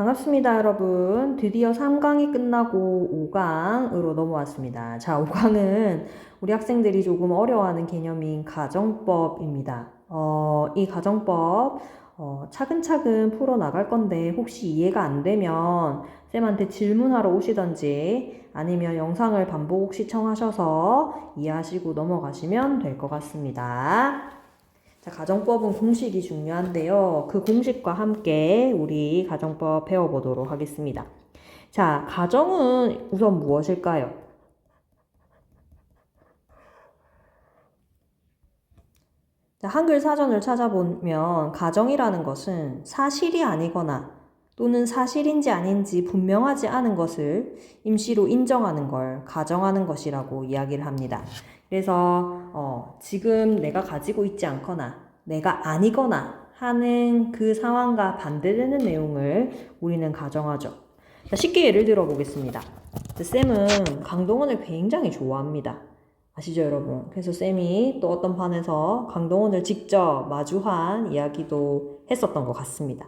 반갑습니다, 여러분. 드디어 3강이 끝나고 5강으로 넘어왔습니다. 자, 5강은 우리 학생들이 조금 어려워하는 개념인 가정법입니다. 이 가정법 차근차근 풀어나갈 건데 혹시 이해가 안 되면 쌤한테 질문하러 오시던지 아니면 영상을 반복 시청하셔서 이해하시고 넘어가시면 될 것 같습니다. 자, 가정법은 공식이 중요한데요. 그 공식과 함께 우리 가정법 배워보도록 하겠습니다. 자, 가정은 우선 무엇일까요? 자, 한글 사전을 찾아보면 가정이라는 것은 사실이 아니거나 또는 사실인지 아닌지 분명하지 않은 것을 임시로 인정하는 걸 가정하는 것이라고 이야기를 합니다. 그래서 지금 내가 가지고 있지 않거나 내가 아니거나 하는 그 상황과 반대되는 내용을 우리는 가정하죠. 자, 쉽게 예를 들어 보겠습니다. 쌤은 강동원을 굉장히 좋아합니다. 아시죠, 여러분? 그래서 쌤이 또 어떤 판에서 강동원을 직접 마주한 이야기도 했었던 것 같습니다.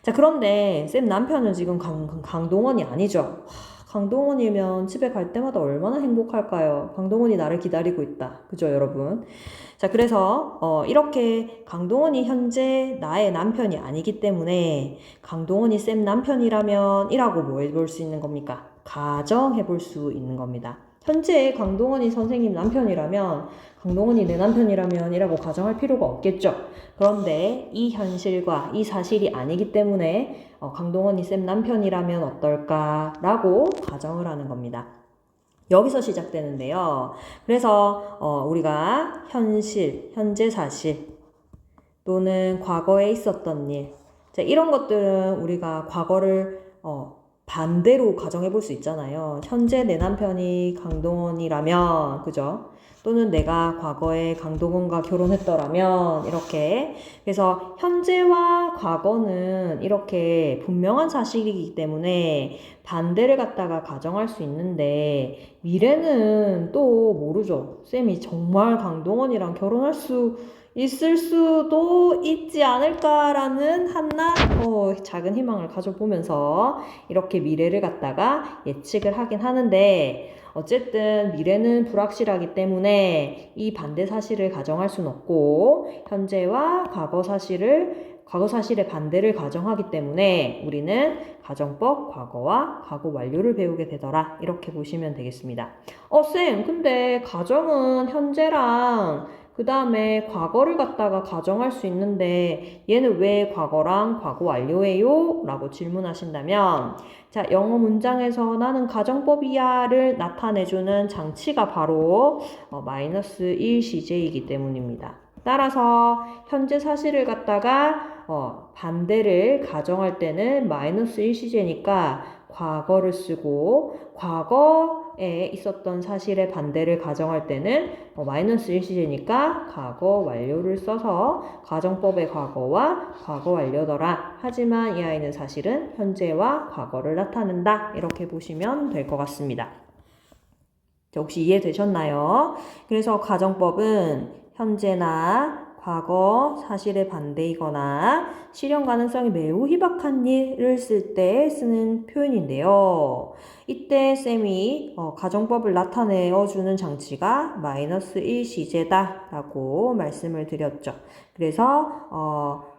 자, 그런데 쌤 남편은 지금 강동원이 아니죠. 강동원이면 집에 갈 때마다 얼마나 행복할까요? 강동원이 나를 기다리고 있다. 그죠, 여러분? 자, 그래서 이렇게 강동원이 현재 나의 남편이 아니기 때문에 강동원이 쌤 남편이라면 이라고 뭐 해볼 수 있는 겁니까? 가정해 볼 수 있는 겁니다. 현재 강동원이 선생님 남편이라면 강동원이 내 남편이라면 이라고 가정할 필요가 없겠죠. 그런데 이 현실과 이 사실이 아니기 때문에 강동원이 쌤 남편이라면 어떨까라고 가정을 하는 겁니다. 여기서 시작되는데요. 그래서 우리가 현실, 현재 사실 또는 과거에 있었던 일, 자, 이런 것들은 우리가 과거를 반대로 가정해 볼 수 있잖아요. 현재 내 남편이 강동원이라면, 그죠? 또는 내가 과거에 강동원과 결혼했더라면, 이렇게. 그래서 현재와 과거는 이렇게 분명한 사실이기 때문에 반대를 갖다가 가정할 수 있는데, 미래는 또 모르죠. 쌤이 정말 강동원이랑 결혼할 수 있을 수도 있지 않을까라는 한낱 작은 희망을 가져보면서 이렇게 미래를 갖다가 예측을 하긴 하는데, 어쨌든 미래는 불확실하기 때문에 이 반대 사실을 가정할 수는 없고 현재와 과거 사실의 반대를 가정하기 때문에 우리는 가정법 과거와 과거 완료를 배우게 되더라, 이렇게 보시면 되겠습니다. 쌤, 근데 가정은 현재랑 그 다음에 과거를 갖다가 가정할 수 있는데 얘는 왜 과거랑 과거 완료예요? 라고 질문하신다면, 자, 영어 문장에서 나는 가정법이야를 나타내주는 장치가 바로 마이너스 1 CJ이기 때문입니다. 따라서 현재 사실을 갖다가 반대를 가정할 때는 마이너스 1 CJ니까 과거를 쓰고, 과거에 있었던 사실의 반대를 가정할 때는 마이너스 1 CJ니까 과거 완료를 써서 가정법의 과거와 과거 완료더라. 하지만 이 아이는 사실은 현재와 과거를 나타낸다. 이렇게 보시면 될 것 같습니다. 혹시 이해되셨나요? 그래서 가정법은 현재나 과거 사실의 반대이거나 실현 가능성이 매우 희박한 일을 쓸 때 쓰는 표현인데요. 이때 쌤이 가정법을 나타내어주는 장치가 마이너스 1 시제다 라고 말씀을 드렸죠. 그래서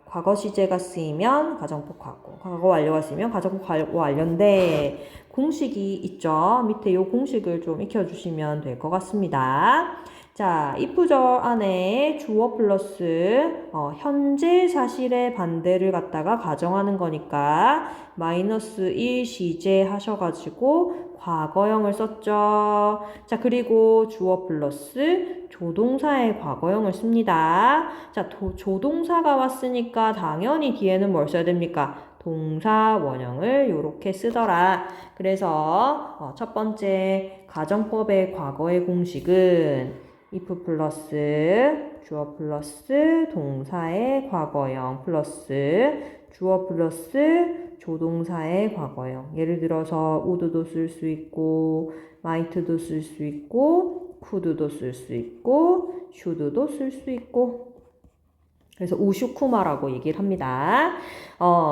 과거 시제가 쓰이면 가정법 과거, 과거 완료가 쓰이면 가정법 과거 완료인데 공식이 있죠. 밑에 이 공식을 좀 익혀주시면 될 것 같습니다. 자, if절 안에 주어 플러스 현재 사실의 반대를 갖다가 가정하는 거니까 마이너스 1 시제 하셔가지고 과거형을 썼죠. 자, 그리고 주어 플러스 조동사의 과거형을 씁니다. 자, 조동사가 왔으니까 당연히 뒤에는 뭘 써야 됩니까? 동사 원형을 이렇게 쓰더라. 그래서 첫 번째 가정법의 과거의 공식은 if 플러스 주어 플러스 동사의 과거형 플러스 주어 플러스 조동사의 과거형. 예를 들어서 would도 쓸 수 있고 might도 쓸 수 있고 could도 쓸 수 있고 should도 쓸 수 있고. 그래서 우슈쿠마라고 얘기를 합니다.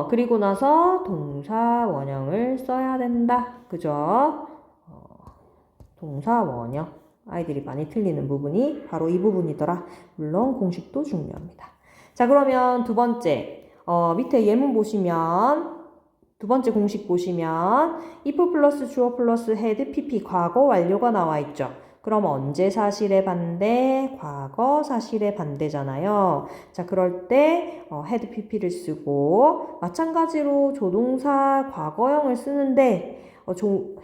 그리고 나서 동사 원형을 써야 된다. 그죠? 동사 원형. 아이들이 많이 틀리는 부분이 바로 이 부분이더라. 물론 공식도 중요합니다. 자, 그러면 두 번째. 밑에 예문 보시면 두 번째 공식 보시면 if 플러스 주어 플러스 had pp 과거 완료가 나와 있죠. 그럼 언제 사실의 반대? 과거 사실의 반대잖아요. 자, 그럴 때 had pp를 쓰고 마찬가지로 조동사 과거형을 쓰는데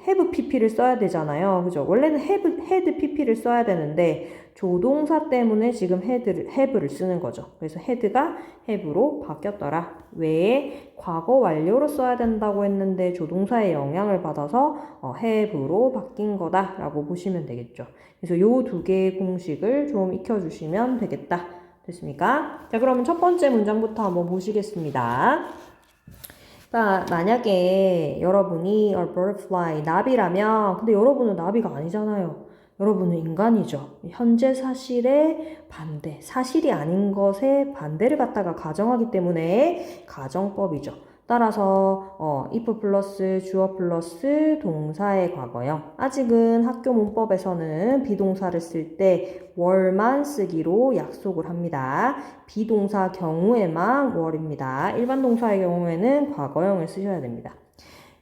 have pp를 써야 되잖아요. 그죠? 원래는 had pp를 써야 되는데 조동사 때문에 지금 have를 쓰는 거죠. 그래서 had가 have로 바뀌었더라. 왜? 과거 완료로 써야 된다고 했는데 조동사의 영향을 받아서 have로 바뀐 거다라고 보시면 되겠죠. 그래서 요 두 개의 공식을 좀 익혀주시면 되겠다. 됐습니까? 자, 그러면 첫 번째 문장부터 한번 보시겠습니다. 자, 만약에 여러분이 a butterfly, 나비라면 근데 여러분은 나비가 아니잖아요. 여러분은 인간이죠. 현재 사실의 반대, 사실이 아닌 것의 반대를 갖다가 가정하기 때문에 가정법이죠. 따라서 if 플러스 주어 플러스 동사의 과거형. 아직은 학교 문법에서는 비동사를 쓸 때 월만 쓰기로 약속을 합니다. 비동사 경우에만 월입니다. 일반 동사의 경우에는 과거형을 쓰셔야 됩니다.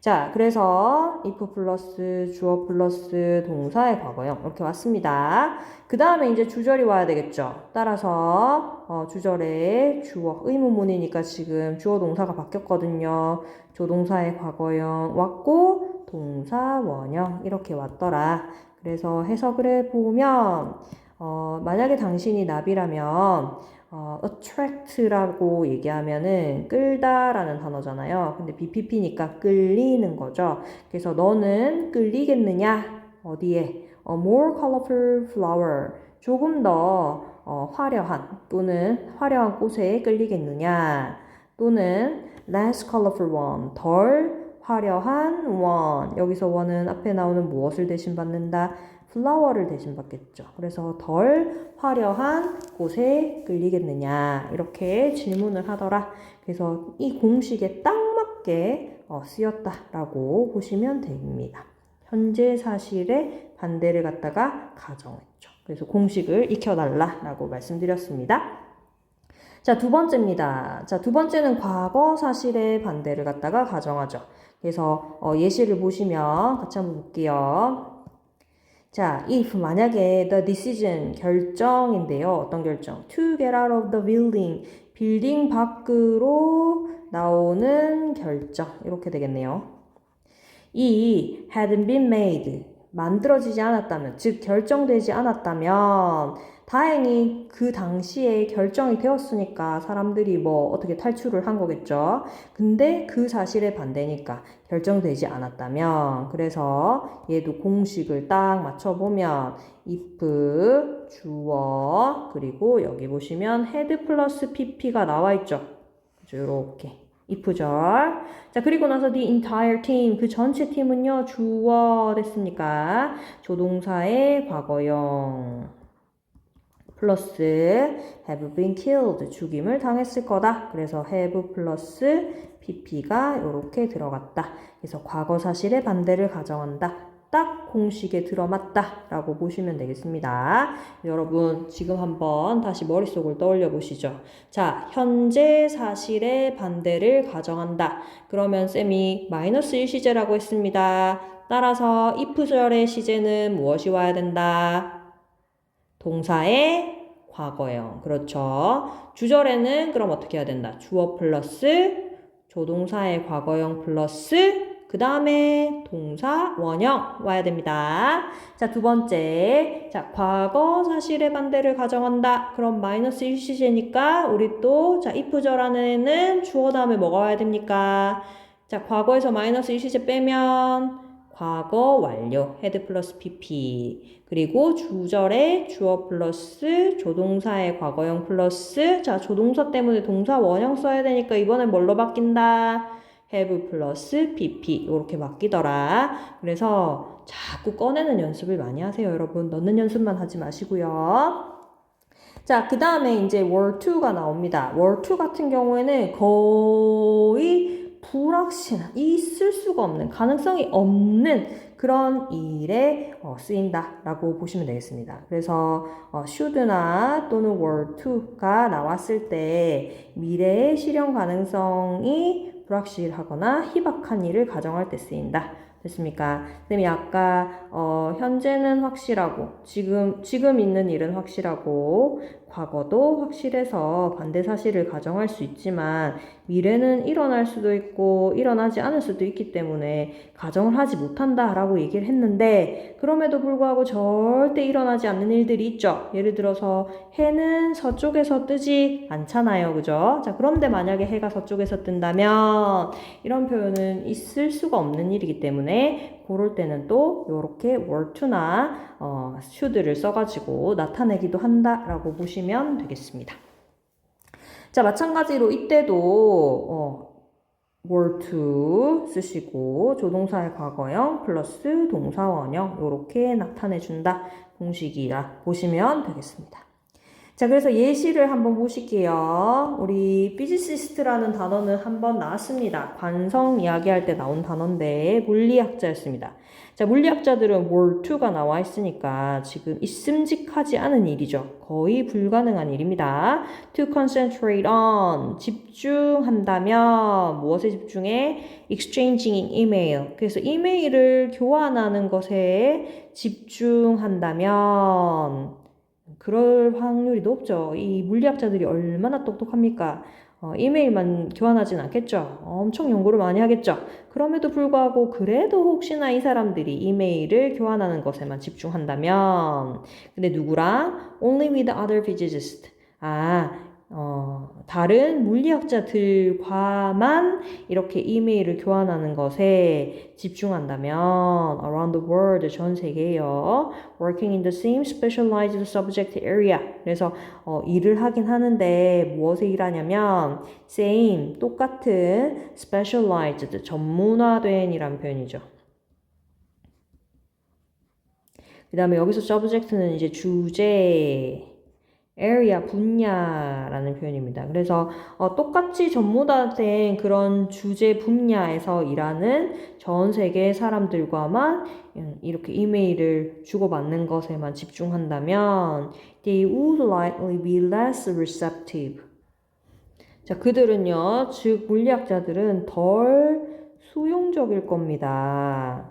자, 그래서 if 플러스 주어 플러스 동사의 과거형 이렇게 왔습니다. 그 다음에 이제 주절이 와야 되겠죠. 따라서 주절에 주어 의문문이니까 지금 주어 동사가 바뀌었거든요. 조동사의 과거형 왔고 동사 원형 이렇게 왔더라. 그래서 해석을 해보면 만약에 당신이 나비라면 attract라고 얘기하면은 끌다라는 단어잖아요. 근데 BPP니까 끌리는 거죠. 그래서 너는 끌리겠느냐? 어디에? A more colorful flower. 조금 더 화려한 또는 화려한 꽃에 끌리겠느냐? 또는 less colorful one. 덜 화려한 one. 여기서 one은 앞에 나오는 무엇을 대신받는다? 플라워를 대신받겠죠. 그래서 덜 화려한 곳에 끌리겠느냐 이렇게 질문을 하더라. 그래서 이 공식에 딱 맞게 쓰였다라고 보시면 됩니다. 현재 사실의 반대를 갖다가 가정했죠. 그래서 공식을 익혀달라라고 말씀드렸습니다. 자, 두 번째입니다. 자, 두 번째는 과거 사실의 반대를 갖다가 가정하죠. 그래서 예시를 보시면 같이 한번 볼게요. 자, if 만약에 the decision 결정인데요. 어떤 결정? To get out of the building. 빌딩 밖으로 나오는 결정. 이렇게 되겠네요. 이 hadn't been made. 만들어지지 않았다면, 즉 결정되지 않았다면 다행히 그 당시에 결정이 되었으니까 사람들이 뭐 어떻게 탈출을 한 거겠죠. 근데 그 사실에 반대니까 결정되지 않았다면 그래서 얘도 공식을 딱 맞춰보면 if 주어 그리고 여기 보시면 had 플러스 pp가 나와 있죠. 그죠? 이렇게 if절. 자, 그리고 나서 the entire team 그 전체 팀은요 주어 됐습니까? 조동사의 과거형 플러스 have been killed 죽임을 당했을 거다. 그래서 have 플러스 pp가 이렇게 들어갔다. 그래서 과거 사실의 반대를 가정한다. 딱 공식에 들어맞다 라고 보시면 되겠습니다. 여러분 지금 한번 다시 머릿속을 떠올려 보시죠. 자, 현재 사실의 반대를 가정한다. 그러면 쌤이 마이너스 1시제라고 했습니다. 따라서 if절의 시제는 무엇이 와야 된다? 동사의 과거형. 그렇죠. 주절에는 그럼 어떻게 해야 된다? 주어 플러스 조동사의 과거형 플러스 그 다음에 동사 원형 와야 됩니다. 자, 두 번째. 자, 과거 사실의 반대를 가정한다. 그럼 마이너스 1시제니까 우리 또 자, if절 안에는 주어 다음에 뭐가 와야 됩니까? 자, 과거에서 마이너스 1시제 빼면 과거 완료, had 플러스 pp. 그리고 주절에 주어 플러스 조동사의 과거형 플러스 자, 조동사 때문에 동사 원형 써야 되니까 이번엔 뭘로 바뀐다? have 플러스 pp 이렇게 바뀌더라. 그래서 자꾸 꺼내는 연습을 많이 하세요, 여러분. 넣는 연습만 하지 마시고요. 자, 그 다음에 이제 were to가 나옵니다. were to 같은 경우에는 거의 불확실한, 있을 수가 없는, 가능성이 없는 그런 일에 쓰인다 라고 보시면 되겠습니다. 그래서 should나 또는 were to가 나왔을 때 미래의 실현 가능성이 불확실하거나 희박한 일을 가정할 때 쓰인다. 됐습니까? 선생님이 아까 현재는 확실하고 지금 있는 일은 확실하고 과거도 확실해서 반대 사실을 가정할 수 있지만 미래는 일어날 수도 있고 일어나지 않을 수도 있기 때문에 가정을 하지 못한다라고 얘기를 했는데 그럼에도 불구하고 절대 일어나지 않는 일들이 있죠. 예를 들어서 해는 서쪽에서 뜨지 않잖아요. 그죠? 자, 그런데 만약에 해가 서쪽에서 뜬다면 이런 표현은 있을 수가 없는 일이기 때문에 그럴 때는 또 이렇게 were to나 should를 써가지고 나타내기도 한다라고 보시면 되겠습니다. 자, 마찬가지로 이때도 were to 쓰시고 조동사의 과거형 플러스 동사 원형 이렇게 나타내준다 공식이라 보시면 되겠습니다. 자, 그래서 예시를 한번 보실게요. 우리 피지시스트라는 단어는 한번 나왔습니다. 관성 이야기할 때 나온 단어인데 물리학자였습니다. 자, 물리학자들은 were to가 나와 있으니까 지금 있음직하지 않은 일이죠. 거의 불가능한 일입니다. To concentrate on, 집중한다면 무엇에 집중해? exchanging email. 그래서 이메일을 교환하는 것에 집중한다면 그럴 확률이 높죠. 이 물리학자들이 얼마나 똑똑합니까? 이메일만 교환하진 않겠죠. 엄청 연구를 많이 하겠죠. 그럼에도 불구하고 그래도 혹시나 이 사람들이 이메일을 교환하는 것에만 집중한다면 근데 누구랑? Only with other physicists. 다른 물리학자들과만 이렇게 이메일을 교환하는 것에 집중한다면 around the world, 전 세계에요. working in the same specialized subject area. 그래서 일을 하긴 하는데 무엇에 일하냐면 same, 똑같은 specialized, 전문화된 이란 표현이죠. 그 다음에 여기서 subject는 이제 주제, area, 분야라는 표현입니다. 그래서 똑같이 전무다된 그런 주제 분야에서 일하는 전 세계 사람들과만 이렇게 이메일을 주고받는 것에만 집중한다면 they would likely be less receptive. 자, 그들은요, 즉 물리학자들은 덜 수용적일 겁니다.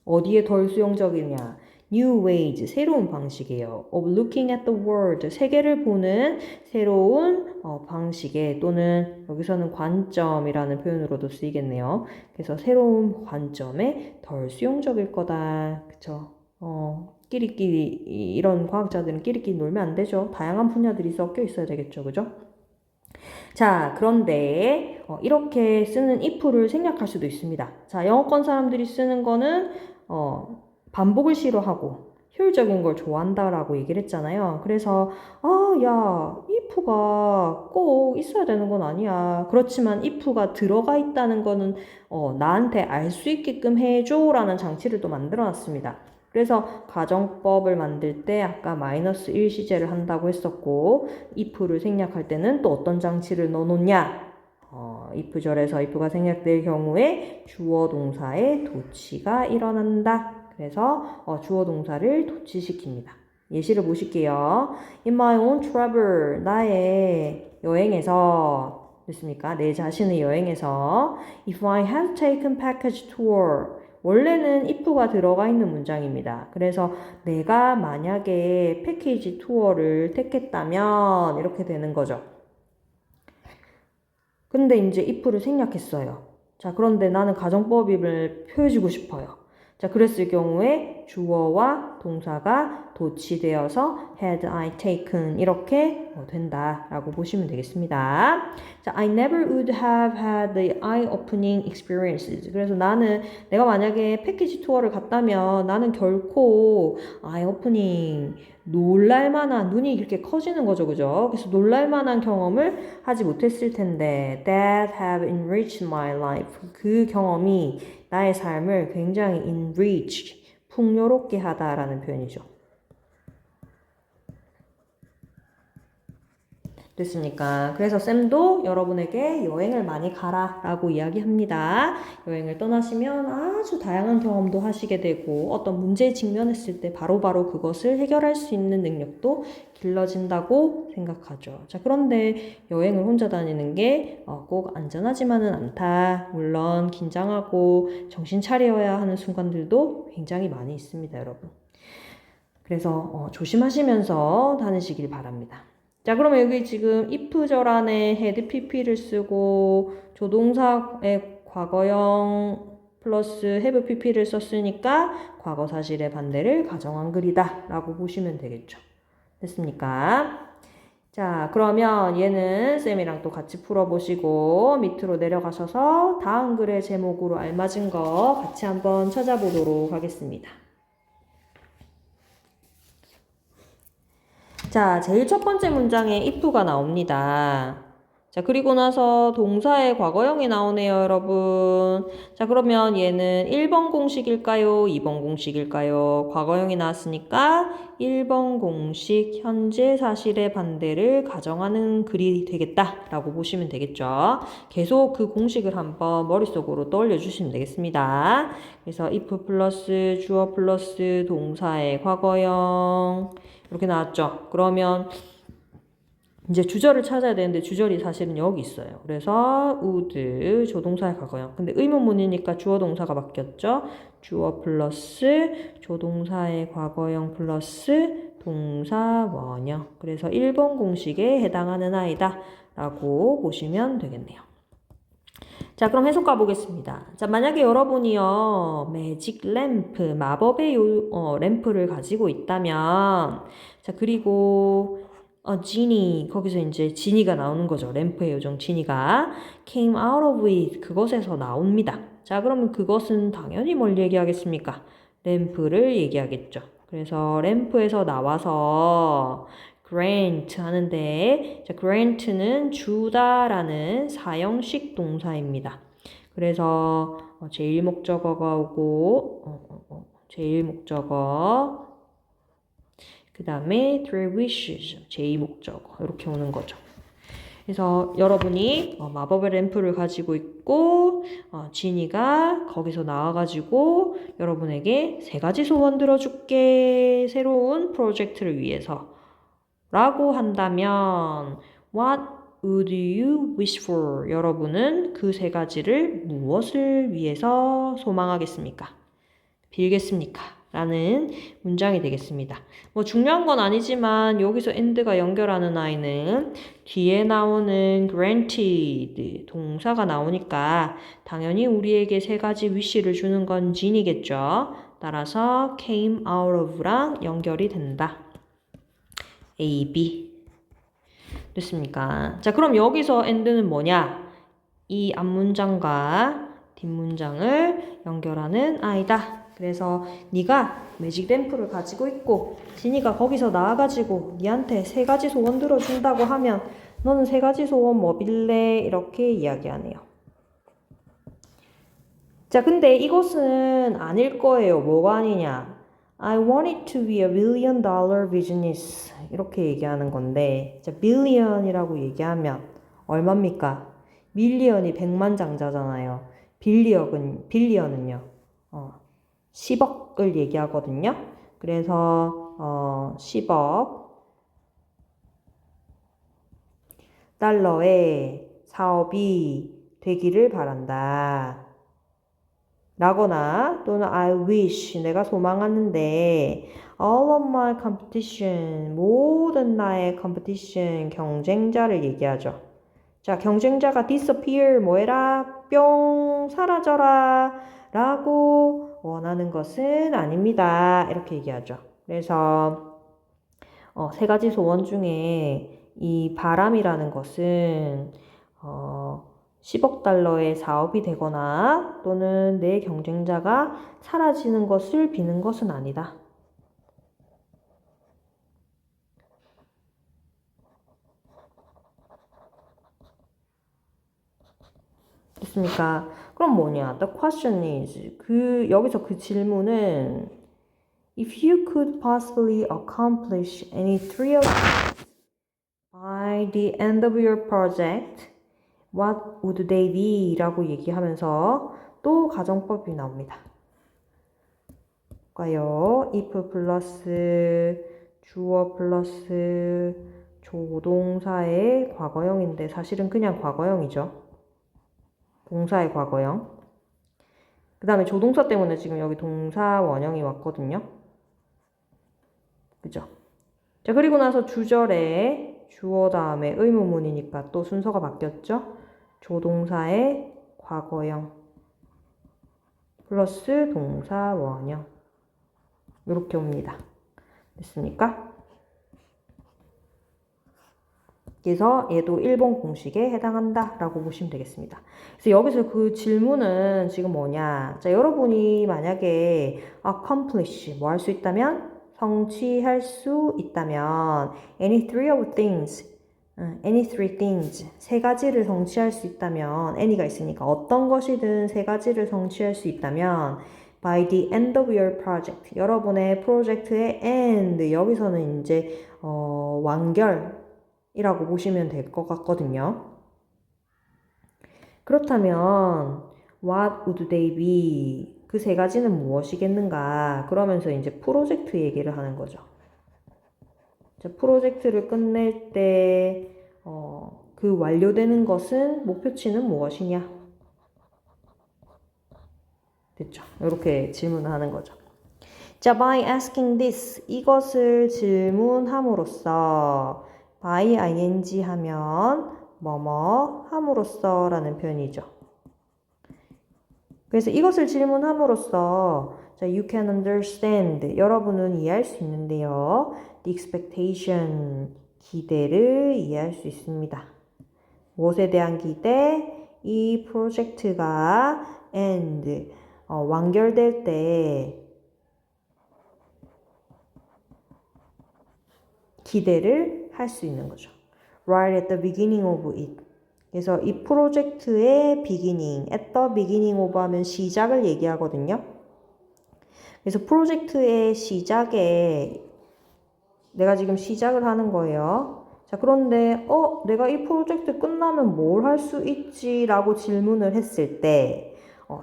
어디에 덜 수용적이냐? New ways, 새로운 방식이에요. Of looking at the world, 세계를 보는 새로운 방식에 또는 여기서는 관점이라는 표현으로도 쓰이겠네요. 그래서 새로운 관점에 덜 수용적일 거다. 그쵸? 끼리끼리 이런 과학자들은 끼리끼리 놀면 안 되죠. 다양한 분야들이 섞여 있어야 되겠죠. 그죠? 자, 그런데 이렇게 쓰는 if를 생략할 수도 있습니다. 자, 영어권 사람들이 쓰는 거는 반복을 싫어하고 효율적인 걸 좋아한다라고 얘기를 했잖아요. 그래서 야, if가 꼭 있어야 되는 건 아니야. 그렇지만 if가 들어가 있다는 거는 나한테 알 수 있게끔 해줘라는 장치를 또 만들어 놨습니다. 그래서 가정법을 만들 때 아까 -1 시제를 한다고 했었고 if를 생략할 때는 또 어떤 장치를 넣어놓냐? if절에서 if가 생략될 경우에 주어 동사의 도치가 일어난다. 그래서 주어 동사를 도치시킵니다. 예시를 보실게요. In my own travel, 나의 여행에서 됐습니까? 내 자신의 여행에서 If I had taken package tour 원래는 if가 들어가 있는 문장입니다. 그래서 내가 만약에 패키지 투어를 택했다면 이렇게 되는 거죠. 근데 이제 if를 생략했어요. 자, 그런데 나는 가정법을 표해주고 싶어요. 자, 그랬을 경우에 주어와 동사가 도치되어서 had I taken 이렇게 된다라고 보시면 되겠습니다. 자, I never would have had the eye-opening experiences. 그래서 내가 만약에 패키지 투어를 갔다면 나는 결코 eye-opening 놀랄만한 눈이 이렇게 커지는 거죠, 그죠? 그래서 놀랄만한 경험을 하지 못했을 텐데 that have enriched my life. 그 경험이 나의 삶을 굉장히 enrich, 풍요롭게 하다라는 표현이죠. 됐습니까? 그래서 쌤도 여러분에게 여행을 많이 가라 라고 이야기합니다. 여행을 떠나시면 아주 다양한 경험도 하시게 되고 어떤 문제에 직면했을 때 바로바로 그것을 해결할 수 있는 능력도 길러진다고 생각하죠. 자, 그런데 여행을 혼자 다니는 게 꼭 안전하지만은 않다. 물론 긴장하고 정신 차려야 하는 순간들도 굉장히 많이 있습니다, 여러분. 그래서 조심하시면서 다니시길 바랍니다. 자, 그러면 여기 지금 if절 안에 had pp를 쓰고 조동사의 과거형 플러스 have pp를 썼으니까 과거 사실의 반대를 가정한 글이다 라고 보시면 되겠죠. 됐습니까? 자, 그러면 얘는 쌤이랑 또 같이 풀어보시고 밑으로 내려가셔서 다음 글의 제목으로 알맞은 거 같이 한번 찾아보도록 하겠습니다. 자, 제일 첫 번째 문장에 if가 나옵니다. 자, 그리고 나서 동사의 과거형이 나오네요, 여러분. 자, 그러면 얘는 1번 공식일까요? 2번 공식일까요? 과거형이 나왔으니까 1번 공식 현재 사실의 반대를 가정하는 글이 되겠다라고 보시면 되겠죠. 계속 그 공식을 한번 머릿속으로 떠올려 주시면 되겠습니다. 그래서 if 플러스 주어 플러스 동사의 과거형 이렇게 나왔죠. 그러면 이제 주절을 찾아야 되는데 주절이 사실은 여기 있어요. 그래서 would 조동사의 과거형. 근데 의문문이니까 주어 동사가 바뀌었죠. 주어 플러스 조동사의 과거형 플러스 동사 원형. 그래서 1번 공식에 해당하는 아이다 라고 보시면 되겠네요. 자, 그럼 해석 가보겠습니다. 자, 만약에 여러분이요, 매직 램프, 마법의 램프를 가지고 있다면, 자, 그리고, 지니, 거기서 이제 지니가 나오는 거죠. 램프의 요정 지니가 came out of it, 그것에서 나옵니다. 자, 그러면 그것은 당연히 뭘 얘기하겠습니까? 램프를 얘기하겠죠. 그래서 램프에서 나와서 grant 하는데, 자, grant는 주다라는 사형식 동사입니다. 그래서 제일 목적어가 오고, 제일 목적어, 그 다음에 three wishes, 제2 목적어 이렇게 오는 거죠. 그래서 여러분이 마법의 램프를 가지고 있고 지니가 거기서 나와가지고 여러분에게 3가지 소원 들어줄게 새로운 프로젝트를 위해서 라고 한다면 What would you wish for? 여러분은 그 3가지를 무엇을 위해서 소망하겠습니까? 빌겠습니까? 라는 문장이 되겠습니다. 뭐 중요한 건 아니지만 여기서 and가 연결하는 아이는 뒤에 나오는 granted 동사가 나오니까 당연히 우리에게 3가지 wish를 주는 건 진이겠죠. 따라서 came out of랑 연결이 된다. A, B. 됐습니까? 자, 그럼 여기서 and는 뭐냐? 이 앞문장과 뒷문장을 연결하는 아이다. 그래서 네가 매직 램프를 가지고 있고 지니가 거기서 나와가지고 니한테 3가지 소원 들어준다고 하면 너는 3가지 소원 뭐 빌래? 이렇게 이야기하네요. 자, 근데 이것은 아닐 거예요. 뭐가 아니냐? I want it to be a $1 billion business. 이렇게 얘기하는 건데, 자, billion이라고 얘기하면 얼마입니까? 밀리언이 100만 장자잖아요. 빌리언은요, 10억을 얘기하거든요. 그래서 10억 달러의 사업이 되기를 바란다. 라거나 또는 I wish 내가 소망하는데 all of my competition 모든 나의 competition 경쟁자를 얘기하죠. 자, 경쟁자가 disappear 뭐해라 뿅 사라져라 라고 원하는 것은 아닙니다. 이렇게 얘기하죠. 그래서 3가지 소원 중에 이 바람이라는 것은 10억 달러의 사업이 되거나 또는 내 경쟁자가 사라지는 것을 비는 것은 아니다. 됐습니까? 그럼 뭐냐? The question is 여기서 그 질문은 If you could possibly accomplish any three of by By the end of your project, what would they be? 라고 얘기하면서 또 가정법이 나옵니다. 볼까요? if 플러스 주어 플러스 조동사의 과거형인데 사실은 그냥 과거형이죠. 동사의 과거형. 그 다음에 조동사 때문에 지금 여기 동사 원형이 왔거든요. 그죠? 자, 그리고 나서 주절에 주어 다음에 의문문이니까 또 순서가 바뀌었죠? 조동사의 과거형 플러스 동사 원형. 이렇게 옵니다. 됐습니까? 그래서 얘도 일본 공식에 해당한다 라고 보시면 되겠습니다. 그래서 여기서 그 질문은 지금 뭐냐. 자, 여러분이 만약에 accomplish 뭐 할 수 있다면 성취할 수 있다면 any three things 세 가지를 성취할 수 있다면 any가 있으니까 어떤 것이든 세 가지를 성취할 수 있다면 by the end of your project 여러분의 프로젝트의 end 여기서는 이제 완결이라고 보시면 될 것 같거든요. 그렇다면 what would they be 그 세 가지는 무엇이겠는가 그러면서 이제 프로젝트 얘기를 하는 거죠. 자, 프로젝트를 끝낼 때 그 완료되는 것은 목표치는 무엇이냐? 됐죠? 이렇게 질문을 하는 거죠. 자, by asking this 이것을 질문함으로써 by ing 하면 뭐뭐 함으로써 라는 표현이죠. 그래서 이것을 질문함으로써 자, you can understand 여러분은 이해할 수 있는데요. the expectation 기대를 이해할 수 있습니다. 무엇에 대한 기대? 이 프로젝트가 end 완결될 때 기대를 할 수 있는 거죠. Right at the beginning of it. 그래서 이 프로젝트의 beginning, at the beginning of 하면 시작을 얘기하거든요. 그래서 프로젝트의 시작에 내가 지금 시작을 하는 거예요. 자, 그런데 내가 이 프로젝트 끝나면 뭘 할 수 있지? 라고 질문을 했을 때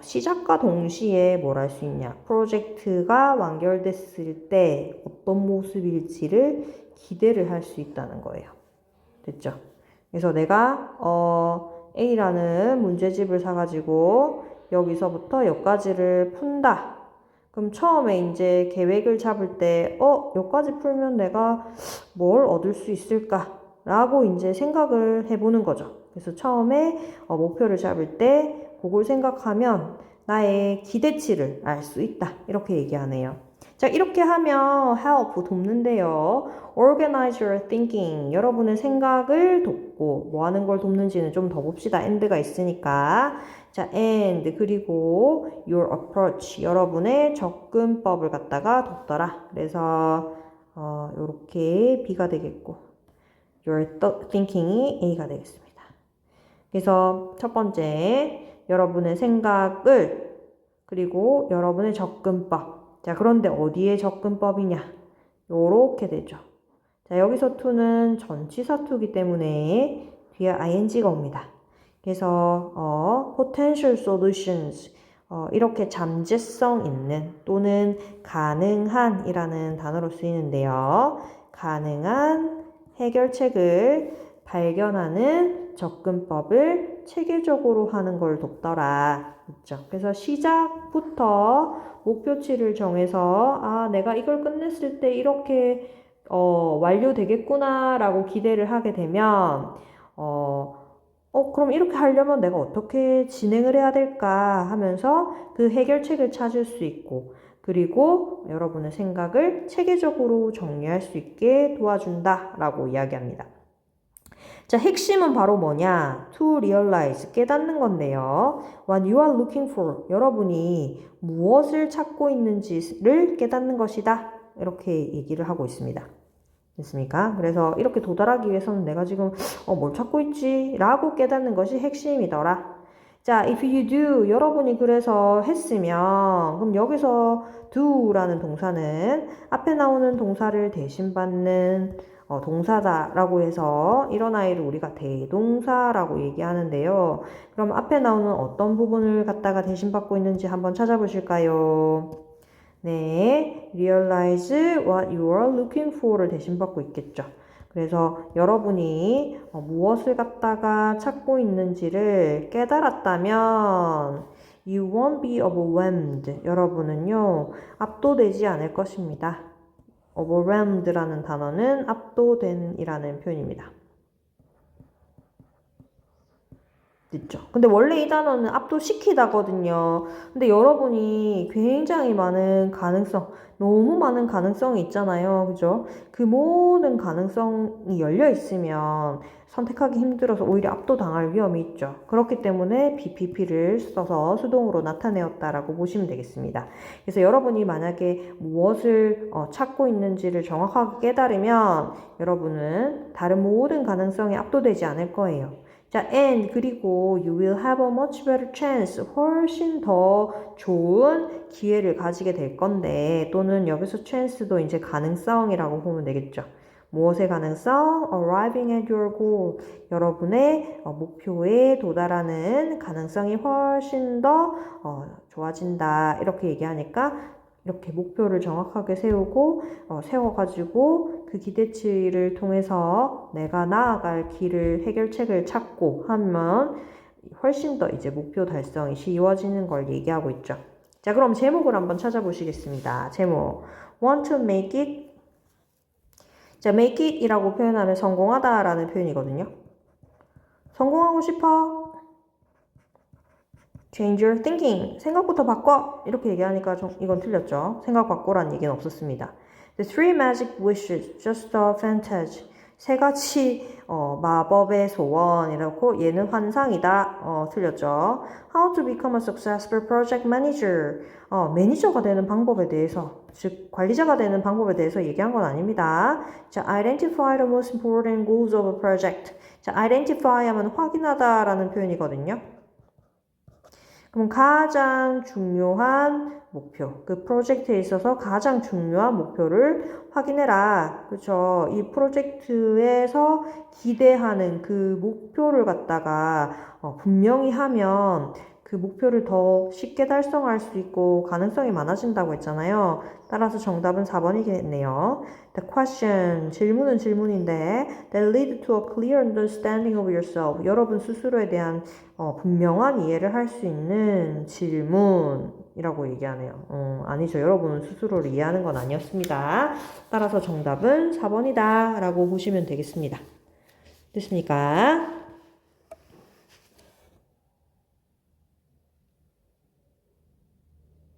시작과 동시에 뭘 할 수 있냐? 프로젝트가 완결됐을 때 어떤 모습일지를 기대를 할 수 있다는 거예요. 됐죠? 그래서 내가 A라는 문제집을 사가지고 여기서부터 여기까지를 푼다. 그럼 처음에 이제 계획을 잡을 때 여기까지 풀면 내가 뭘 얻을 수 있을까? 라고 이제 생각을 해보는 거죠. 그래서 처음에 목표를 잡을 때 그걸 생각하면 나의 기대치를 알 수 있다. 이렇게 얘기하네요. 자, 이렇게 하면 help 돕는데요. organize your thinking 여러분의 생각을 돕고 뭐 하는 걸 돕는지는 좀 더 봅시다. and가 있으니까 자, and 그리고 your approach 여러분의 접근법을 갖다가 돕더라. 그래서 요렇게 B가 되겠고 your thinking이 A가 되겠습니다. 그래서 첫 번째 여러분의 생각을 그리고 여러분의 접근법 자, 그런데 어디에 접근법이냐? 요렇게 되죠. 자, 여기서 to는 전치사 to이기 때문에 뒤에 ing가 옵니다. 그래서 potential solutions 이렇게 잠재성 있는 또는 가능한 이라는 단어로 쓰이는데요. 가능한 해결책을 발견하는 접근법을 체계적으로 하는 걸 돕더라. 그렇죠? 그래서 시작부터 목표치를 정해서 내가 이걸 끝냈을 때 이렇게 완료되겠구나 라고 기대를 하게 되면 그럼 이렇게 하려면 내가 어떻게 진행을 해야 될까 하면서 그 해결책을 찾을 수 있고 그리고 여러분의 생각을 체계적으로 정리할 수 있게 도와준다 라고 이야기합니다. 자, 핵심은 바로 뭐냐? To realize, 깨닫는 건데요. What you are looking for, 여러분이 무엇을 찾고 있는지를 깨닫는 것이다. 이렇게 얘기를 하고 있습니다. 됐습니까? 그래서 이렇게 도달하기 위해서는 내가 지금 뭘 찾고 있지? 라고 깨닫는 것이 핵심이더라. 자, if you do, 여러분이 그래서 했으면 그럼 여기서 do라는 동사는 앞에 나오는 동사를 대신받는 동사다라고 해서 이런 아이를 우리가 대동사라고 얘기하는데요. 그럼 앞에 나오는 어떤 부분을 갖다가 대신받고 있는지 한번 찾아보실까요? 네, realize what you are looking for를 대신받고 있겠죠. 그래서 여러분이 무엇을 갖다가 찾고 있는지를 깨달았다면 you won't be overwhelmed. 여러분은요, 압도되지 않을 것입니다. overwhelmed라는 단어는 압도된이라는 표현입니다. 됐죠? 근데 원래 이 단어는 압도시키다거든요. 근데 여러분이 굉장히 많은 가능성, 너무 많은 가능성이 있잖아요. 그죠? 그 모든 가능성이 열려 있으면 선택하기 힘들어서 오히려 압도당할 위험이 있죠. 그렇기 때문에 BPP를 써서 수동으로 나타내었다라고 보시면 되겠습니다. 그래서 여러분이 만약에 무엇을 찾고 있는지를 정확하게 깨달으면 여러분은 다른 모든 가능성에 압도되지 않을 거예요. 자, and 그리고 you will have a much better chance. 훨씬 더 좋은 기회를 가지게 될 건데 또는 여기서 chance도 이제 가능성이라고 보면 되겠죠. 무엇의 가능성? Arriving at your goal. 여러분의 목표에 도달하는 가능성이 훨씬 더 좋아진다. 이렇게 얘기하니까 이렇게 목표를 정확하게 세워가지고 그 기대치를 통해서 내가 나아갈 길을, 해결책을 찾고 하면 훨씬 더 이제 목표 달성이 쉬워지는 걸 얘기하고 있죠. 자, 그럼 제목을 한번 찾아보시겠습니다. 제목. Want to make it. 자, make it 이라고 표현하면 성공하다 라는 표현이거든요. 성공하고 싶어? Change your thinking. 생각부터 바꿔. 이렇게 얘기하니까 이건 틀렸죠. 생각 바꿔라는 얘기는 없었습니다. The three magic wishes, just a fantasy. 세 가지 마법의 소원이라고 얘는 환상이다. 틀렸죠. How to become a successful project manager. 매니저가 되는 방법에 대해서, 즉 관리자가 되는 방법에 대해서 얘기한 건 아닙니다. 자, identify the most important goals of a project. 자, identify 하면 확인하다라는 표현이거든요. 그럼 가장 중요한 목표, 그 프로젝트에 있어서 가장 중요한 목표를 확인해라. 그렇죠? 이 프로젝트에서 기대하는 그 목표를 갖다가 분명히 하면 그 목표를 더 쉽게 달성할 수 있고 가능성이 많아진다고 했잖아요. 따라서 정답은 4번이겠네요. The question, 질문은 질문인데 that lead to a clear understanding of yourself. 여러분 스스로에 대한 분명한 이해를 할 수 있는 질문이라고 얘기하네요. 아니죠. 여러분은 스스로를 이해하는 건 아니었습니다. 따라서 정답은 4번이다 라고 보시면 되겠습니다. 됐습니까?